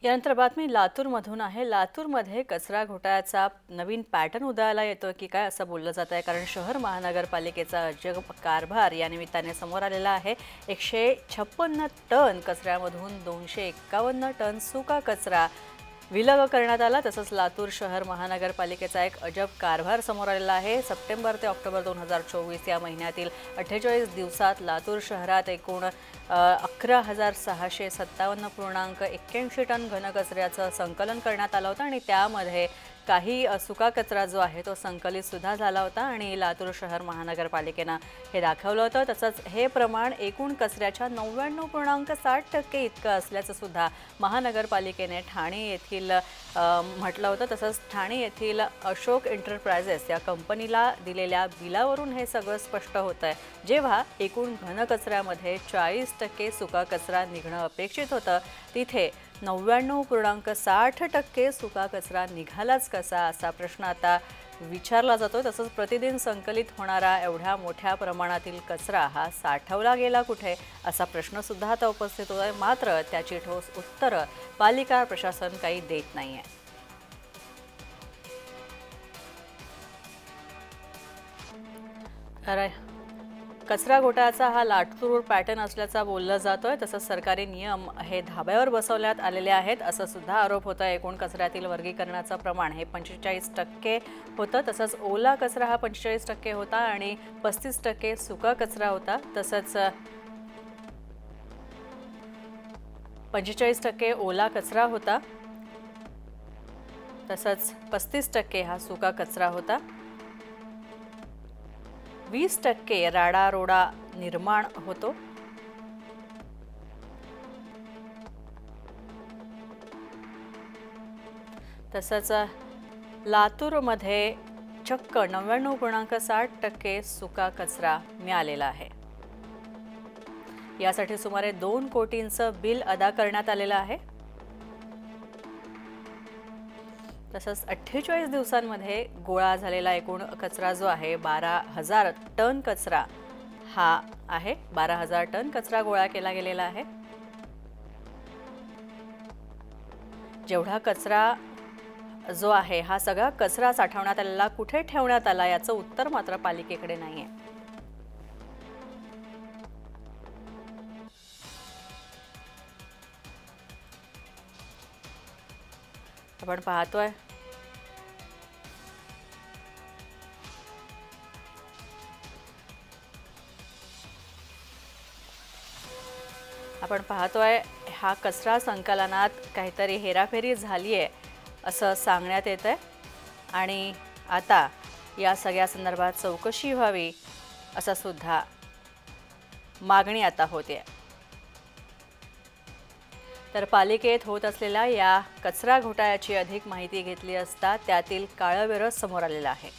यानंतर बातमी लातूरमधून आहे। लातूरमध्ये कचरा घोटाळ्याचा नवीन पॅटर्न उदयाला येतोय की काय असं बोललं जात आहे, कारण शहर महानगरपालिकेचा अजब कारभार या निमित्ताने समोर आलेला आहे। 156 टन कचऱ्यामधून 251 टन सुका कचरा विलग करण्यात आला। तसंच लातूर शहर महानगरपालिकेचा एक अजब कारभार समोर आलेला आहे। सप्टेंबर ते ऑक्टोबर 2024 या महिन्यातील 48 दिवसात लातूर शहरात एकूण 11,657.81 टन घनकचऱ्याचं संकलन करण्यात आलं होतं आणि त्यामध्ये काही सुका कचरा जो आहे तो संकलित सुद्धा झाला होता आणि लातूर शहर महानगरपालिकेने हे दाखवलं होतं। तसंच हे प्रमाण एकूण कचऱ्याच्या 99.60% इतकं असल्याचं सुद्धा महानगरपालिकेने ठाणे येथील म्हटलं होतं। तसंच ठाणे येथील अशोक एंटरप्राइजेस या कंपनीला दिलेल्या बिलावरून हे सगळं स्पष्ट होतंय। जेव्हा एकूण घनकचऱ्यामध्ये 40% सुका कचरा निघणं अपेक्षित होतं, तिथे 99.60% सुका कचरा निघालाच कसा, असा प्रश्न आता विचारला जातोय। तसंच प्रतिदिन संकलित होणारा एवढ्या मोठ्या प्रमाणातील कचरा हा साठवला गेला कुठे, असा प्रश्न सुद्धा आता उपस्थित होतोय। मात्र त्याची ठोस उत्तरं पालिका प्रशासन काही देत नाहीये। कचरा घोटाळ्याचा हा लातूर पॅटर्न असल्याचा बोललं जातोय। तसंच सरकारी नियम हे धाब्यावर बसवण्यात आलेले आहेत, असं सुद्धा आरोप होता। एकूण कचऱ्यातील वर्गीकरणाचं प्रमाण हे 45% होतं। तसंच ओला कचरा हा 45% होता आणि 35% सुका कचरा होता। तसंच 45% ओला कचरा होता, तसंच 35% हा सुका कचरा होता। 20% राडारोडा निर्माण होतो। तसंच लातूरमध्ये चक्क 99.60% सुका कचरा मिळालेला आहे। यासाठी सुमारे 2 कोटींचं बिल अदा करण्यात आलेलं आहे। तसंच 48 दिवसांमध्ये गोळा झालेला एकूण कचरा जो आहे 12,000 टन कचरा हा आहे। 12,000 टन कचरा गोळा केला गेलेला आहे। जेवढा कचरा जो आहे हा सगळा कचरा साठवण्यात आलेला कुठे ठेवण्यात आला, याचं उत्तर मात्र पालिकेकडे नाहीये। आपण पाहतोय हा कचरा संकलनात काहीतरी हेराफेरी झाली आहे असं सांगण्यात येतंय आणि आता या सगळ्या संदर्भात चौकशी व्हावी असं सुद्धा मागणी आता होते। तर पालिकेत होत असलेल्या या कचरा घोटाळ्याची अधिक माहिती घेतली असता त्यातील काळं समोर आलेलं आहे।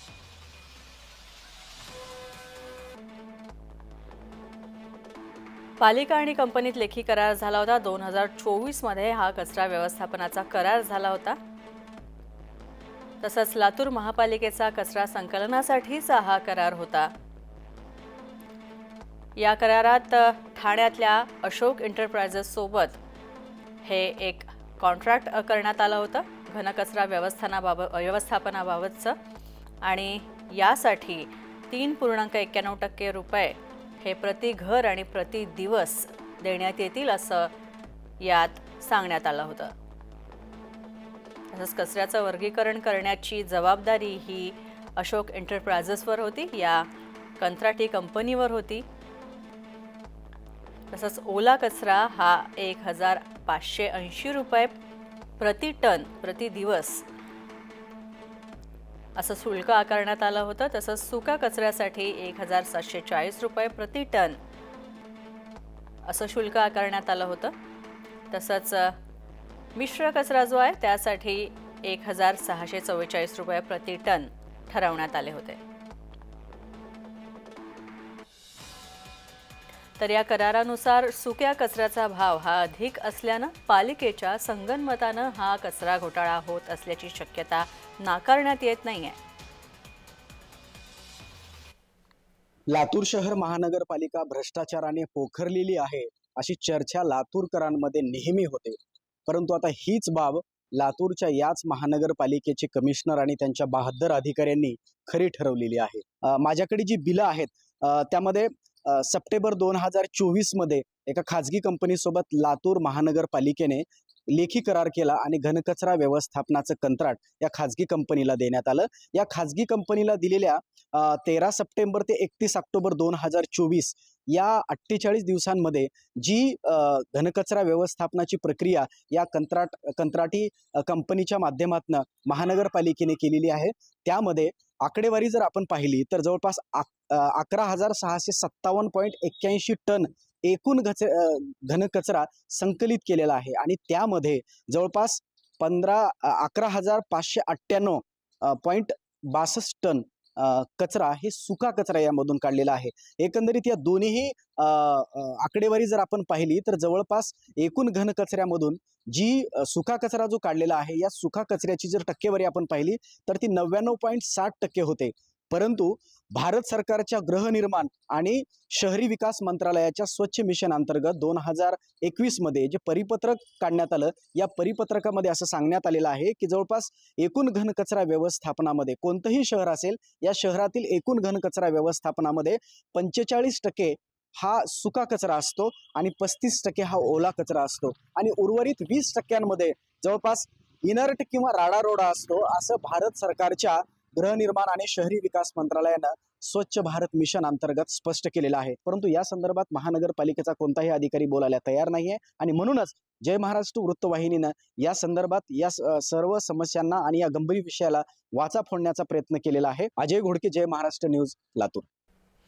पालिका आणि कंपनीत लेखी करार झाला होता। 2024 मध्ये हा कचरा व्यवस्थापनाचा करार झाला होता। तसंच लातूर महापालिकेचा कचरा संकलनासाठीचा हा करार होता। या करारात ठाण्यातल्या अशोक एंटरप्राइजेस सोबत हे एक कॉन्ट्रॅक्ट करण्यात आलं होतं घनकचरा व्यवस्थापनाबाबतचं आणि यासाठी 3.91% रुपये हे प्रति घर आणि प्रति दिवस देण्यात येतील असं यात सांगण्यात आलं होतं। तसंच कचऱ्याचं वर्गीकरण करण्याची जबाबदारी ही अशोक एंटरप्राइजेसवर होती, या कंत्राटी कंपनीवर होती। तसंच ओला कचरा हा 1,580 रुपये प्रति टन प्रति दिवस असं शुल्क आकारण्यात आलं होतं। तसंच सुका कचऱ्यासाठी 1,740 रुपये प्रति टन असं शुल्क आकारण्यात आलं होतं। तसंच मिश्र कचरा जो आहे त्यासाठी 1,644 रुपये प्रति टन ठरवण्यात आले होते। तर या करारानुसार सुक्या कचऱ्याचा भाव हा अधिक असल्यानं पालिकेच्या संगनमतानं हा कचरा घोटाळा होत असल्याची शक्यता नाकारण्यात येत नाहीये। लातूर शहर महानगरपालिका भ्रष्टाचाराने पोखरलेली आहे अशी चर्चा लातूरकरांमध्ये नेहमी होते। परंतु आता हीच बाब लातूरच्या याच महानगरपालिकेचे कमिशनर आणि त्यांच्या 72 अधिकाऱ्यांनी खरी ठरवलेली आहे. माझ्याकडे जी बिलं आहेत त्यामध्ये सप्टेंबर 2024 मध्ये एका खाजगी कंपनीसोबत लातूर महानगरपालिकेने लेखी करार केला आणि घनकचरा व्यवस्थापनाचं कंत्राट या खाजगी कंपनीला देण्यात आलं. या खाजगी कंपनीला दिलेल्या 13 सप्टेंबर ते 31 ऑक्टोबर 2024 या 48 दिवसांमध्ये जी घनकचरा व्यवस्थापनाची प्रक्रिया या कंत्राटी कंपनीच्या माध्यमातून महानगरपालिकेने केलेली आहे. त्यामध्ये आकडेवारी जर आपण पाहिली तर जवळपास 11,657.81 टन एकूण घनकचरा संकलित केलेला आहे आणि त्यामध्ये जवळपास 11,598.62 टन कचरा हे सुका कचरा यामधून काढलेला आहे. एकंदरीत या दोन्ही आकडेवारी जर आपण पाहिली तर जवळपास एकूण घनकचऱ्यामधून जी सुका कचरा जो काढलेला आहे या सुका कचऱ्याची जर टक्केवारी आपण पाहिली तर ती 99.60% होते. परंतु भारत सरकारच्या गृहनिर्माण आणि शहरी विकास मंत्रालयाच्या स्वच्छ मिशन अंतर्गत 2021 मध्ये जे परिपत्रक काढण्यात आलं या परिपत्रकामध्ये असं सांगण्यात आलेलं आहे की जवळपास एकूण घनकचरा व्यवस्थापनामध्ये कोणतंही शहर असेल या शहरातील एकूण घनकचरा व्यवस्थापनामध्ये 45% हा सुका कचरा असतो आणि 35% हा ओला कचरा असतो आणि उर्वरित 20% जवळपास इनर्ट किंवा राडारोडा असतो असं भारत सरकारच्या गृहनिर्माण आणि शहरी विकास मंत्रालयानं स्वच्छ भारत मिशन अंतर्गत स्पष्ट केलेलं आहे. परंतु या संदर्भात महानगरपालिकेचा कोणताही अधिकारी बोलायला तयार नाहीये आणि म्हणूनच जय महाराष्ट्र वृत्तवाहिनीनं या संदर्भात या सर्व समस्यांना आणि या गंभीर विषयाला वाचा फोडण्याचा प्रयत्न केलेला आहे. अजय घोडके, जय महाराष्ट्र न्यूज, लातूर.